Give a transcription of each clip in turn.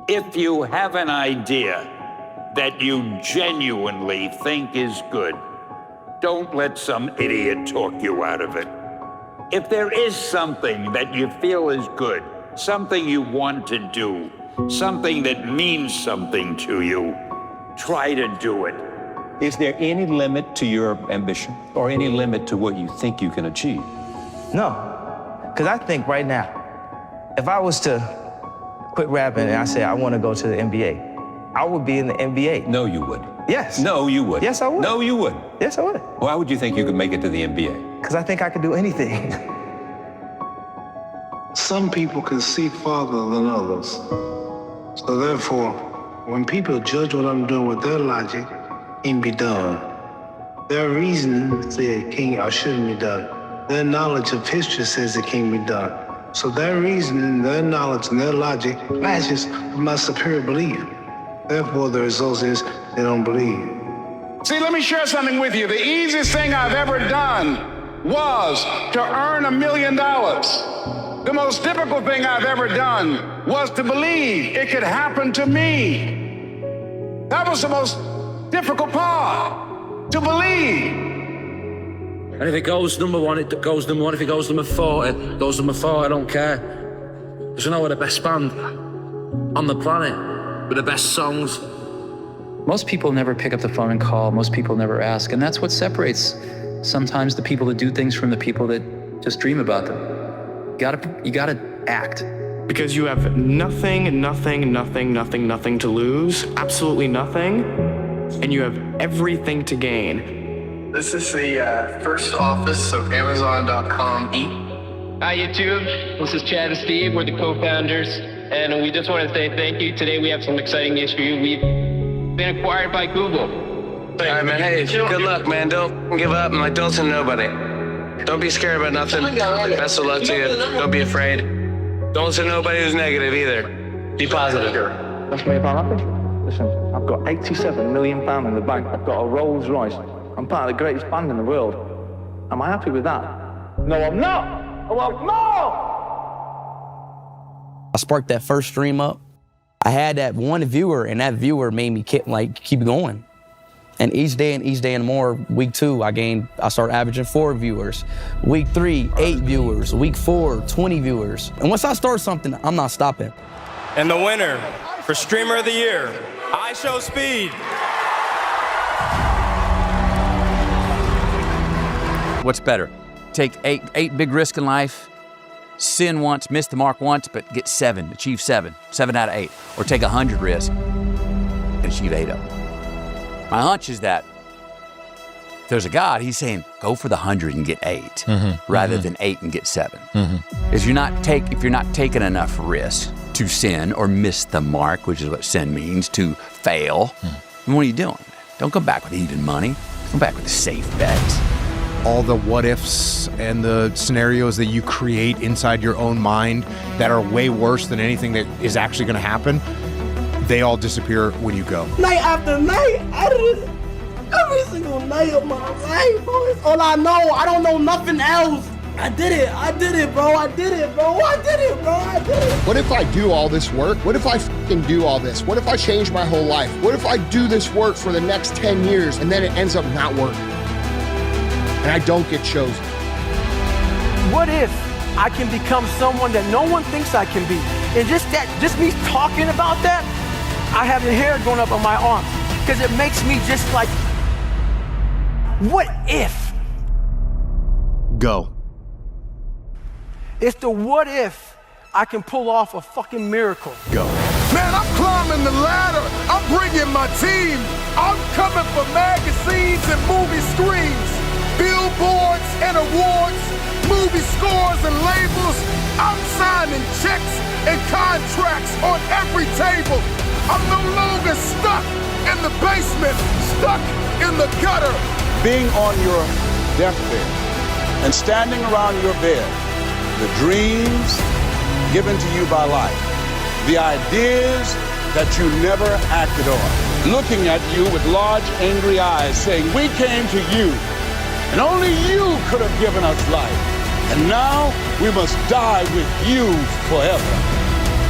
If you have an idea that you genuinely think is good, don't let some idiot talk you out of it. If there is something that you feel is good, something you want to do, something that means something to you, try to do it. Is there any limit to your ambition or any limit to what you think you can achieve? No, because I think right now, if I was to quit rapping and I said I want to go to the NBA, I would be in the NBA. No, you would. Yes. No, you would. Yes, I would. No, you would. Yes, I would. Why would you think you could make it to the NBA? Because I think I could do anything. Some people can see farther than others. So therefore, when people judge what I'm doing with their logic, it can be done. Their reason says it can or shouldn't be done. Their knowledge of history says it can be done. So their reason, their knowledge, and their logic matches with my superior belief. Therefore, the result is they don't believe. See, let me share something with you. The easiest thing I've ever done was to earn $1 million. The most difficult thing I've ever done was to believe it could happen to me. That was the most difficult part, to believe. And if it goes number one, it goes number one. If it goes number 40, it goes number 40, I don't care. Because I know we're the best band on the planet, with the best songs. Most people never pick up the phone and call. Most people never ask. And that's what separates sometimes the people that do things from the people that just dream about them. You gotta act. Because you have nothing to lose, absolutely nothing, and you have everything to gain. This is the first office of Amazon.com. Hi YouTube, this is Chad and Steve, we're the co-founders, and we just want to say thank you. Today we have some exciting news for you. We've been acquired by Google. All right, man, hey, good luck, man. Don't give up and don't tell nobody. Don't be scared about nothing. Best of luck to you. Don't be afraid. Don't listen to nobody who's negative either. Be positive. That's me about nothing. Listen, I've got £87 million in the bank. I've got a Rolls Royce. I'm part of the greatest band in the world. Am I happy with that? No, I'm not. Oh, well, no! I sparked that first stream up. I had that one viewer, and that viewer made me keep going. And each day and more, week 2, I started averaging 4 viewers. Week 3, 8 viewers. Week 4, 20 viewers. And once I start something, I'm not stopping. And the winner for Streamer of the Year, I Show Speed. What's better? Take eight big risks in life, sin once, miss the mark once, but get 7, achieve 7 out of 8. Or take 100 risks and achieve 8 of them. My hunch is that if there's a God, he's saying, go for the 100 and get 8, rather than 8 and get 7. If you're not taking enough risk to sin or miss the mark, which is what sin means, to fail, then what are you doing? Don't come back with even money. Come back with safe bets. All the what ifs and the scenarios that you create inside your own mind that are way worse than anything that is actually going to happen, they all disappear when you go. Night after night, every single night of my life, bro. It's all I know. I don't know nothing else. I did it, bro. I did it, bro. What if I do all this work? What if I fucking do all this? What if I change my whole life? What if I do this work for the next 10 years and then it ends up not working? And I don't get chosen. What if I can become someone that no one thinks I can be? And just me talking about that, I have the hair going up on my arms because it makes me just like, what if? Go. It's the what if I can pull off a fucking miracle. Go. Man, I'm climbing the ladder. I'm bringing my team. I'm coming for magazines and movie screens, billboards and awards, movie scores and labels. I'm signing checks and contracts on every table. I'm no longer stuck in the basement, stuck in the gutter. Being on your deathbed and standing around your bed, the dreams given to you by life, the ideas that you never acted on, looking at you with large, angry eyes, saying, we came to you, and only you could have given us life, and now we must die with you forever.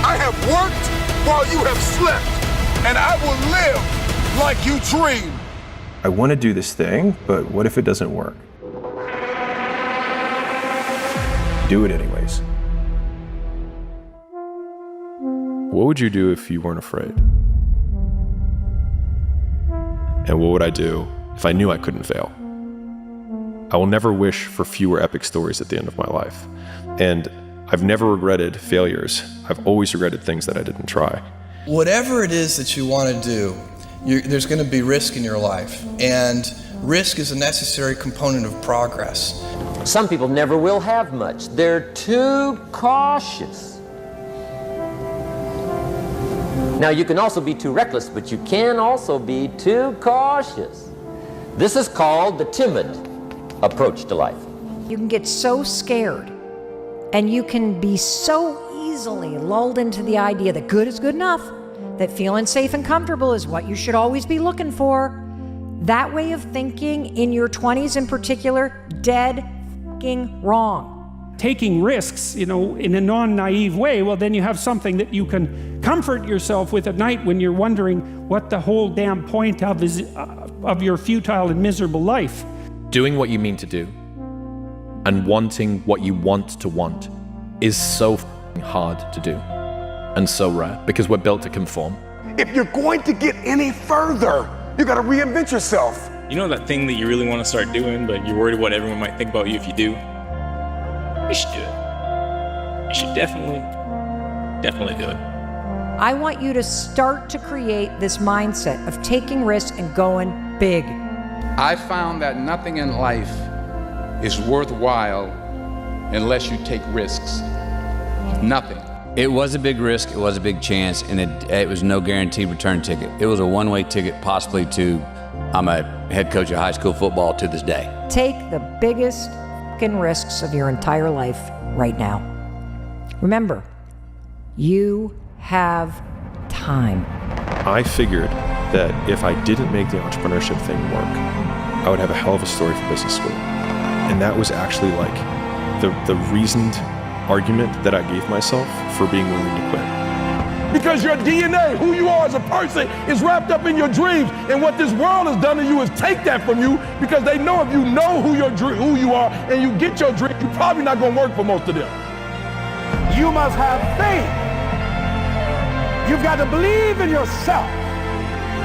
I have worked while you have slept, and I will live like you dreamed. I want to do this thing, but what if it doesn't work? Do it anyways. What would you do if you weren't afraid? And what would I do if I knew I couldn't fail? I will never wish for fewer epic stories at the end of my life. And I've never regretted failures. I've always regretted things that I didn't try. Whatever it is that you want to do, there's going to be risk in your life. And risk is a necessary component of progress. Some people never will have much. They're too cautious. Now, you can also be too reckless, but you can also be too cautious. This is called the timid approach to life. You can get so scared, and you can be so easily lulled into the idea that good is good enough, that feeling safe and comfortable is what you should always be looking for. That way of thinking in your 20s in particular, dead f***ing wrong. Taking risks, in a non-naive way, well, then you have something that you can comfort yourself with at night when you're wondering what the whole damn point of your futile and miserable life. Doing what you mean to do and wanting what you want to want is so hard to do and so rare because we're built to conform. If you're going to get any further, you got to reinvent yourself. You know that thing that you really want to start doing, but you're worried what everyone might think about you if you do? You should do it. You should definitely do it. I want you to start to create this mindset of taking risks and going big. I found that nothing in life is worthwhile unless you take risks. Nothing. It was a big risk, it was a big chance, and it was no guaranteed return ticket. It was a one-way ticket possibly to, I'm a head coach of high school football to this day. Take the biggest f***ing risks of your entire life right now. Remember, you have time. I figured that if I didn't make the entrepreneurship thing work, I would have a hell of a story for business school. And that was actually like the reasoned argument that I gave myself for being willing to quit. Because your DNA, who you are as a person, is wrapped up in your dreams. And what this world has done to you is take that from you because they know if you know who you are and you get your dream, you're probably not going to work for most of them. You must have faith. You've got to believe in yourself.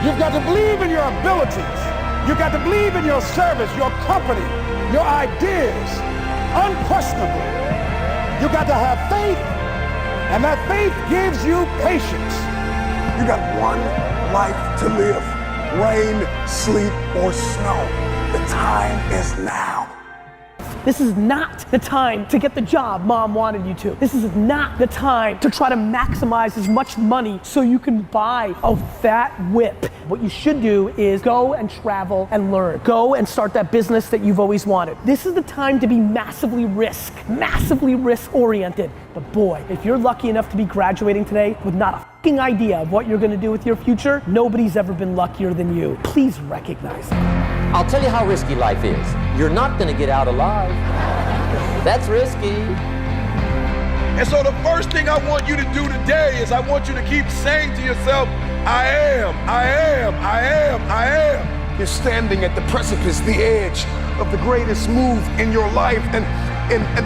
You've got to believe in your abilities. You've got to believe in your service, your company, your ideas, unquestionably. You've got to have faith, and that faith gives you patience. You got one life to live. Rain, sleet, or snow. The time is now. This is not the time to get the job mom wanted you to. This is not the time to try to maximize as much money so you can buy a fat whip. What you should do is go and travel and learn. Go and start that business that you've always wanted. This is the time to be massively risk oriented. But boy, if you're lucky enough to be graduating today with not a fucking idea of what you're gonna do with your future, nobody's ever been luckier than you. Please recognize it. I'll tell you how risky life is. You're not going to get out alive. That's risky. And so the first thing I want you to do today is I want you to keep saying to yourself, I am. You're standing at the precipice, the edge of the greatest move in your life. And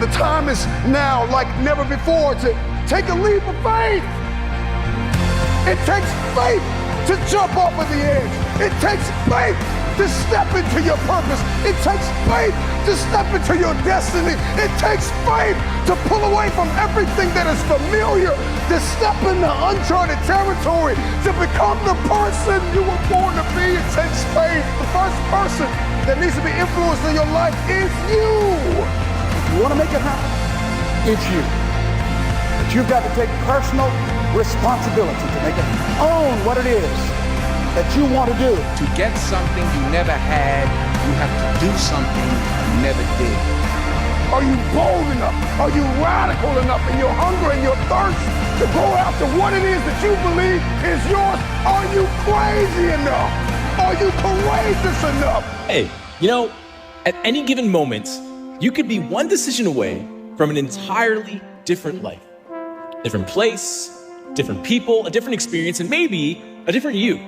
the time is now like never before to take a leap of faith. It takes faith to jump off of the edge. It takes faith to step into your purpose. It takes faith to step into your destiny. It takes faith to pull away from everything that is familiar, to step into uncharted territory, to become the person you were born to be. It takes faith. The first person that needs to be influenced in your life is you. If you want to make it happen, it's you. But you've got to take personal responsibility to make it happen. Own what it is that you want to do. To get something you never had, you have to do something you never did. Are you bold enough? Are you radical enough in your hunger and your thirst to go after what it is that you believe is yours? Are you crazy enough? Are you courageous enough? Hey, at any given moment, you could be one decision away from an entirely different life. Different place, different people, a different experience, and maybe a different you.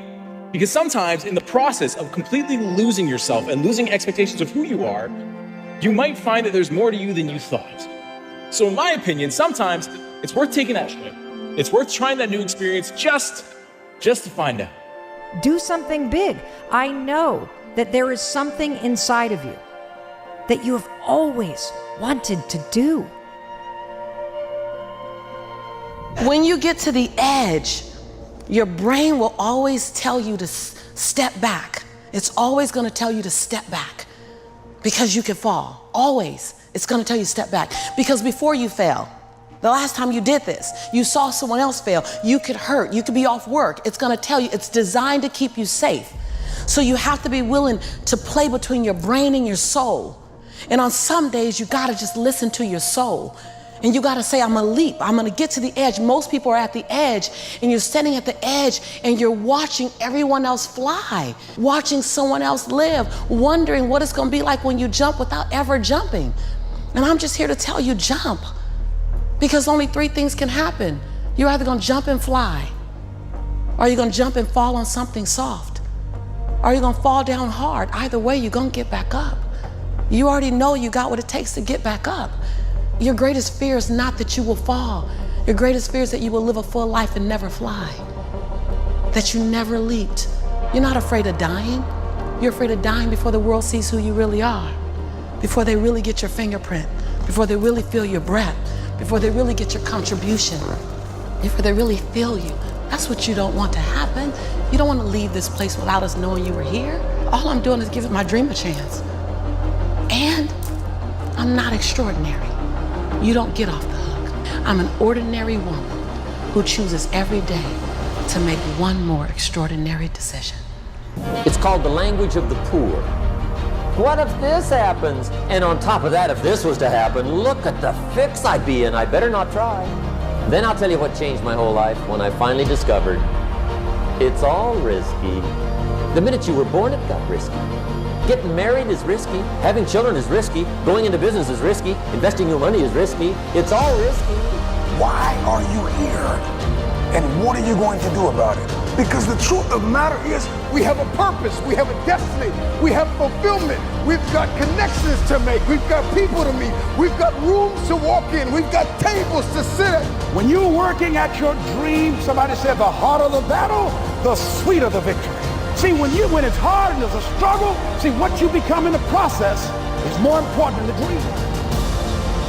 Because sometimes in the process of completely losing yourself and losing expectations of who you are, you might find that there's more to you than you thought. So in my opinion, sometimes it's worth taking that trip. It's worth trying that new experience just to find out. Do something big. I know that there is something inside of you that you have always wanted to do. When you get to the edge, your brain will always tell you to step back. It's always going to tell you to step back because you can fall. Always. It's going to tell you to step back because before you fail, the last time you did this, you saw someone else fail. You could hurt. You could be off work. It's going to tell you, it's designed to keep you safe. So you have to be willing to play between your brain and your soul. And on some days, you got to just listen to your soul. And you got to say, I'm going to leap. I'm going to get to the edge. Most people are at the edge, and you're standing at the edge, and you're watching everyone else fly, watching someone else live, wondering what it's going to be like when you jump without ever jumping. And I'm just here to tell you, jump. Because only three things can happen. You're either going to jump and fly, or you're going to jump and fall on something soft, or you're going to fall down hard. Either way, you're going to get back up. You already know you got what it takes to get back up. Your greatest fear is not that you will fall. Your greatest fear is that you will live a full life and never fly, that you never leaped. You're not afraid of dying. You're afraid of dying before the world sees who you really are, before they really get your fingerprint, before they really feel your breath, before they really get your contribution, before they really feel you. That's what you don't want to happen. You don't want to leave this place without us knowing you were here. All I'm doing is giving my dream a chance. And I'm not extraordinary. You don't get off the hook. I'm an ordinary woman who chooses every day to make one more extraordinary decision. It's called the language of the poor. What if this happens? And on top of that, if this was to happen, look at the fix I'd be in. I better not try. Then I'll tell you what changed my whole life when I finally discovered it's all risky. The minute you were born, it got risky. Getting married is risky. Having children is risky. Going into business is risky. Investing your money is risky. It's all risky. Why are you here? And what are you going to do about it? Because the truth of the matter is, we have a purpose, we have a destiny, we have fulfillment, we've got connections to make, we've got people to meet, we've got rooms to walk in, we've got tables to sit at. When you're working at your dream, somebody said the harder the battle, the sweeter the victory. See, when it's hard and there's a struggle, see, what you become in the process is more important than the dream.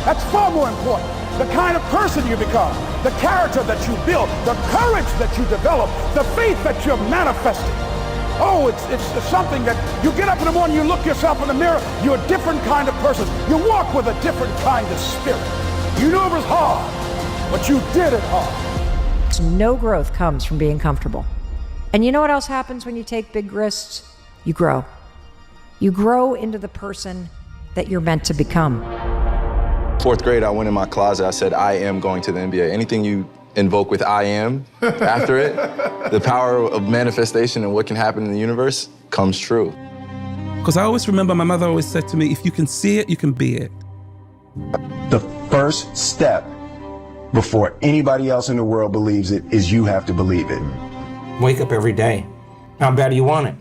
That's far more important. The kind of person you become, the character that you build, the courage that you develop, the faith that you're manifesting. Oh, it's something that you get up in the morning, you look yourself in the mirror, you're a different kind of person. You walk with a different kind of spirit. You knew it was hard, but you did it hard. No growth comes from being comfortable. And you know what else happens when you take big risks? You grow. You grow into the person that you're meant to become. Fourth grade, I went in my closet, I said, I am going to the NBA. Anything you invoke with I am after it, the power of manifestation and what can happen in the universe comes true. Because I always remember my mother always said to me, if you can see it, you can be it. The first step before anybody else in the world believes it is you have to believe it. Wake up every day. How bad do you want it?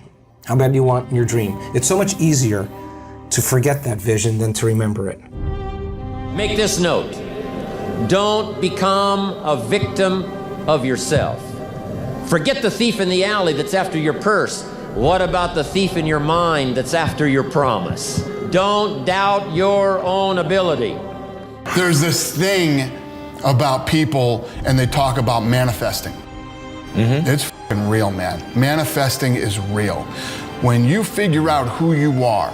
How bad do you want your dream? It's so much easier to forget that vision than to remember it. Make this note. Don't become a victim of yourself. Forget the thief in the alley that's after your purse. What about the thief in your mind that's after your promise? Don't doubt your own ability. There's this thing about people, and they talk about manifesting. It's f***ing real, man. Manifesting is real. When you figure out who you are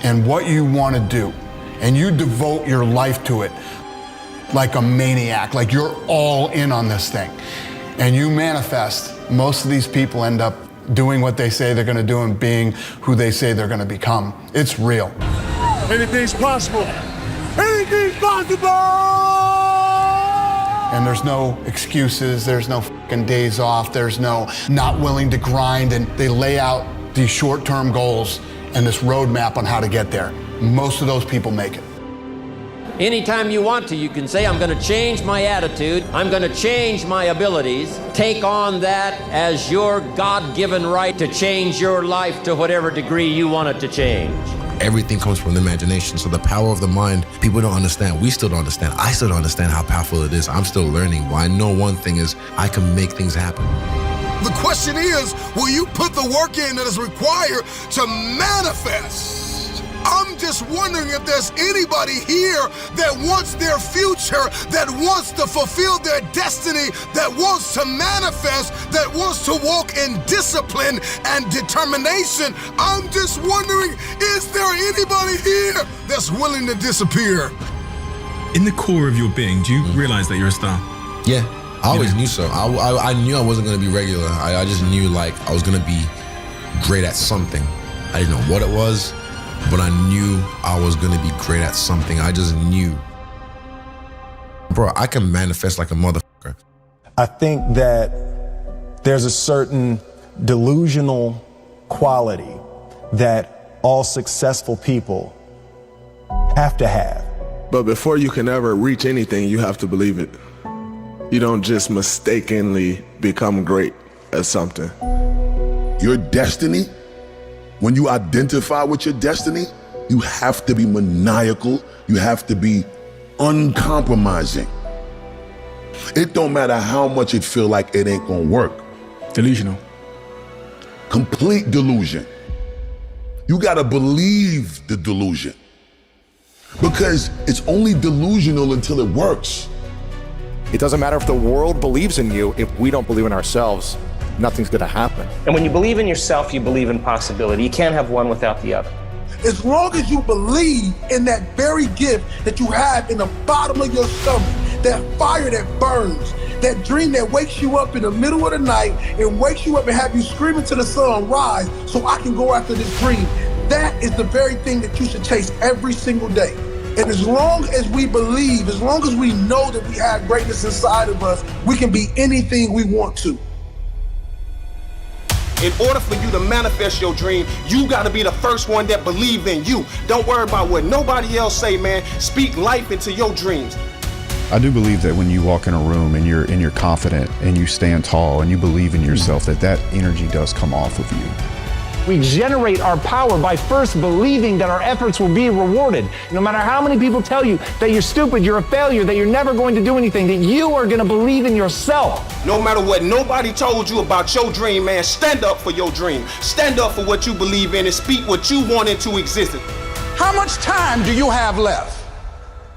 and what you want to do, and you devote your life to it like a maniac, like you're all in on this thing, and you manifest, most of these people end up doing what they say they're going to do and being who they say they're going to become. It's real. Anything's possible. Anything's possible! And there's no excuses, there's no fucking days off, there's no not willing to grind, and they lay out these short-term goals and this roadmap on how to get there. Most of those people make it. Anytime you want to, you can say, I'm going to change my attitude. I'm going to change my abilities. Take on that as your God-given right to change your life to whatever degree you want it to change. Everything comes from the imagination. So the power of the mind, people don't understand. We still don't understand. I still don't understand how powerful it is. I'm still learning. But I know one thing is I can make things happen. The question is, will you put the work in that is required to manifest? I'm just wondering if there's anybody here that wants their future, that wants to fulfill their destiny, that wants to manifest, that wants to walk in discipline and determination. I'm just wondering, is there anybody here that's willing to disappear? In the core of your being, do you realize that you're a star? Yeah, I always knew so. I knew I wasn't going to be regular. I just knew like I was going to be great at something. I didn't know what it was, but I knew I was gonna be great at something. I just knew. Bro, I can manifest like a motherfucker. I think that there's a certain delusional quality that all successful people have to have. But before you can ever reach anything, you have to believe it. You don't just mistakenly become great at something. Your destiny, when you identify with your destiny, you have to be maniacal. You have to be uncompromising. It don't matter how much it feel like it ain't gonna work. Delusional. Complete delusion. You gotta believe the delusion. Because it's only delusional until it works. It doesn't matter if the world believes in you, if we don't believe in ourselves, nothing's gonna happen. And when you believe in yourself, you believe in possibility. You can't have one without the other. As long as you believe in that very gift that you have in the bottom of your stomach, that fire that burns, that dream that wakes you up in the middle of the night and wakes you up and have you screaming to the sun, rise, so I can go after this dream. That is the very thing that you should chase every single day. And as long as we believe, as long as we know that we have greatness inside of us, we can be anything we want to. In order for you to manifest your dream, you gotta be the first one that believe in you. Don't worry about what nobody else say, man. Speak life into your dreams. I do believe that when you walk in a room and you're confident and you stand tall and you believe in yourself, that energy does come off of you. We generate our power by first believing that our efforts will be rewarded. No matter how many people tell you that you're stupid, you're a failure, that you're never going to do anything, that you are gonna believe in yourself. No matter what nobody told you about your dream, man, stand up for your dream. Stand up for what you believe in and speak what you want into existence. How much time do you have left?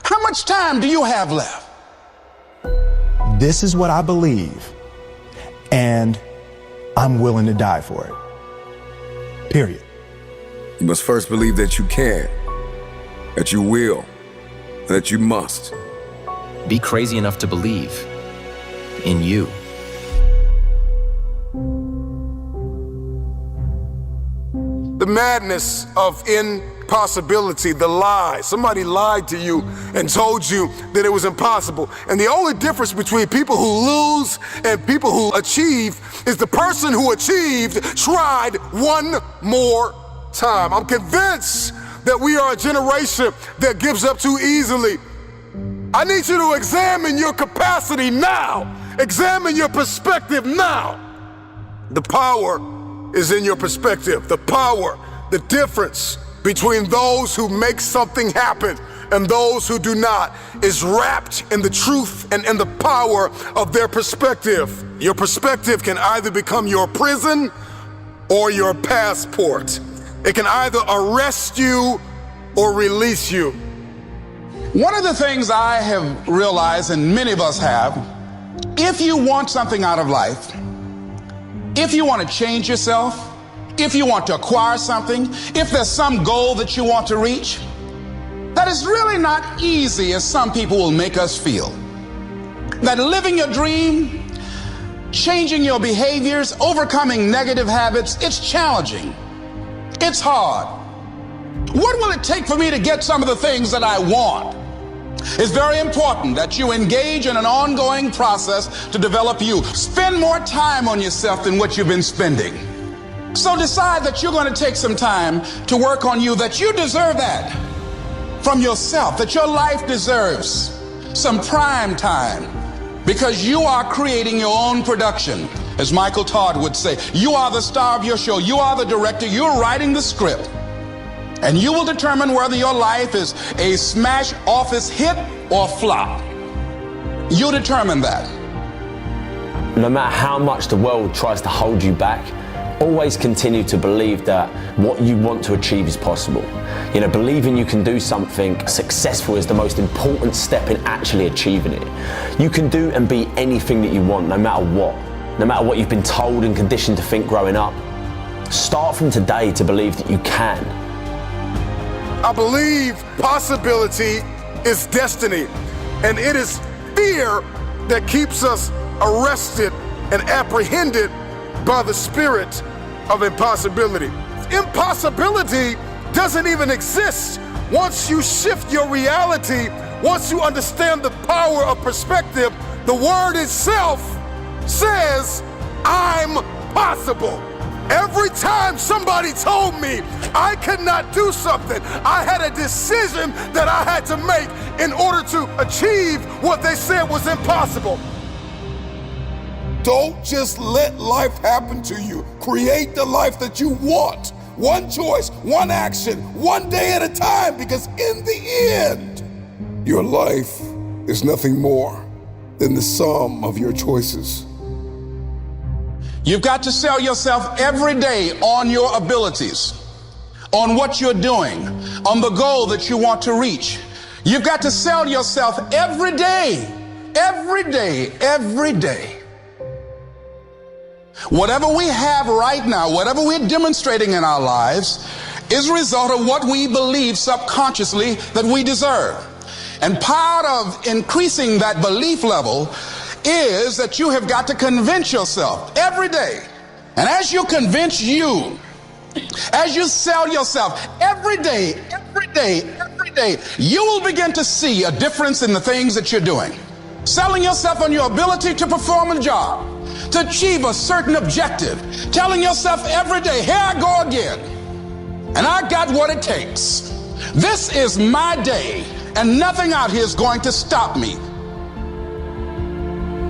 How much time do you have left? This is what I believe, and I'm willing to die for it. Period. You must first believe that you can, that you will, that you must. Be crazy enough to believe in you. The madness of impossibility, the lie. Somebody lied to you and told you that it was impossible. And the only difference between people who lose and people who achieve is the person who achieved tried one more time. I'm convinced that we are a generation that gives up too easily. I need you to examine your capacity now. Examine your perspective now. The power is in your perspective. The power, the difference between those who make something happen and those who do not is wrapped in the truth and in the power of their perspective. Your perspective can either become your prison or your passport. It can either arrest you or release you. One of the things I have realized, and many of us have, if you want something out of life, if you want to change yourself, if you want to acquire something, if there's some goal that you want to reach, that is really not easy as some people will make us feel. That living your dream, changing your behaviors, overcoming negative habits, it's challenging. It's hard. What will it take for me to get some of the things that I want? It's very important that you engage in an ongoing process to develop you. Spend more time on yourself than what you've been spending. So decide that you're going to take some time to work on you, that you deserve that. from yourself that your life deserves some prime time because you are creating your own production. As Michael Todd would say, you are the star of your show. You are the director. You're writing the script. And you will determine whether your life is a smash office hit or flop. You determine that. No matter how much the world tries to hold you back, always continue to believe that what you want to achieve is possible. You know, believing you can do something successful is the most important step in actually achieving it. You can do and be anything that you want, no matter what you've been told and conditioned to think growing up. Start from today to believe that you can. I believe possibility is destiny, and it is fear that keeps us arrested and apprehended by the spirit of impossibility. Impossibility doesn't even exist once you shift your reality, once you understand the power of perspective. The word itself says, I'm possible. Every time somebody told me I could not do something, I had a decision that I had to make in order to achieve what they said was impossible. Don't just let life happen to you. Create the life that you want. One choice, one action, one day at a time, because in the end, your life is nothing more than the sum of your choices. You've got to sell yourself every day on your abilities, on what you're doing, on the goal that you want to reach. You've got to sell yourself every day, every day, every day. Whatever we have right now, whatever we're demonstrating in our lives, is a result of what we believe subconsciously that we deserve. And part of increasing that belief level is that you have got to convince yourself every day. And as you convince you, as you sell yourself every day, you will begin to see a difference in the things that you're doing. Selling yourself on your ability to perform a job, to achieve a certain objective, telling yourself every day, here I go again, and I got what it takes. This is my day, and nothing out here is going to stop me.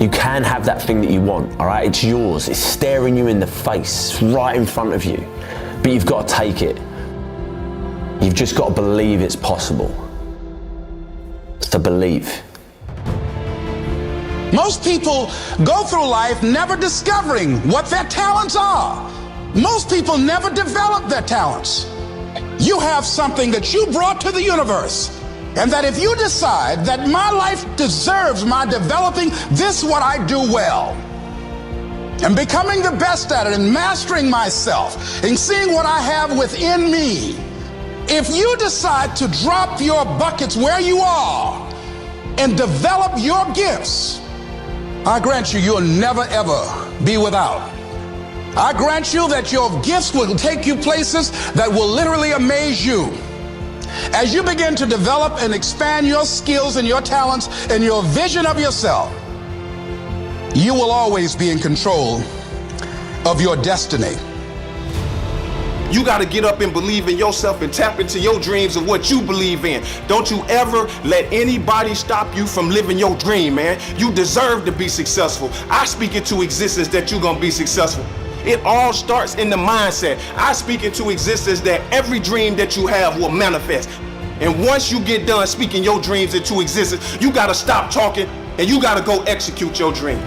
You can have that thing that you want, all right? It's yours. It's staring you in the face, it's right in front of you. But you've got to take it. You've just got to believe it's possible. It's to believe. Most people go through life never discovering what their talents are. Most people never develop their talents. You have something that you brought to the universe. And that if you decide that my life deserves my developing this what I do well, and becoming the best at it and mastering myself and seeing what I have within me, if you decide to drop your buckets where you are and develop your gifts, I grant you, you'll never ever be without. I grant you that your gifts will take you places that will literally amaze you. As you begin to develop and expand your skills and your talents and your vision of yourself, you will always be in control of your destiny. You got to get up and believe in yourself and tap into your dreams of what you believe in. Don't you ever let anybody stop you from living your dream, man. You deserve to be successful. I speak into existence that you're going to be successful. It all starts in the mindset. I speak into existence that every dream that you have will manifest. And once you get done speaking your dreams into existence, you got to stop talking and you got to go execute your dream.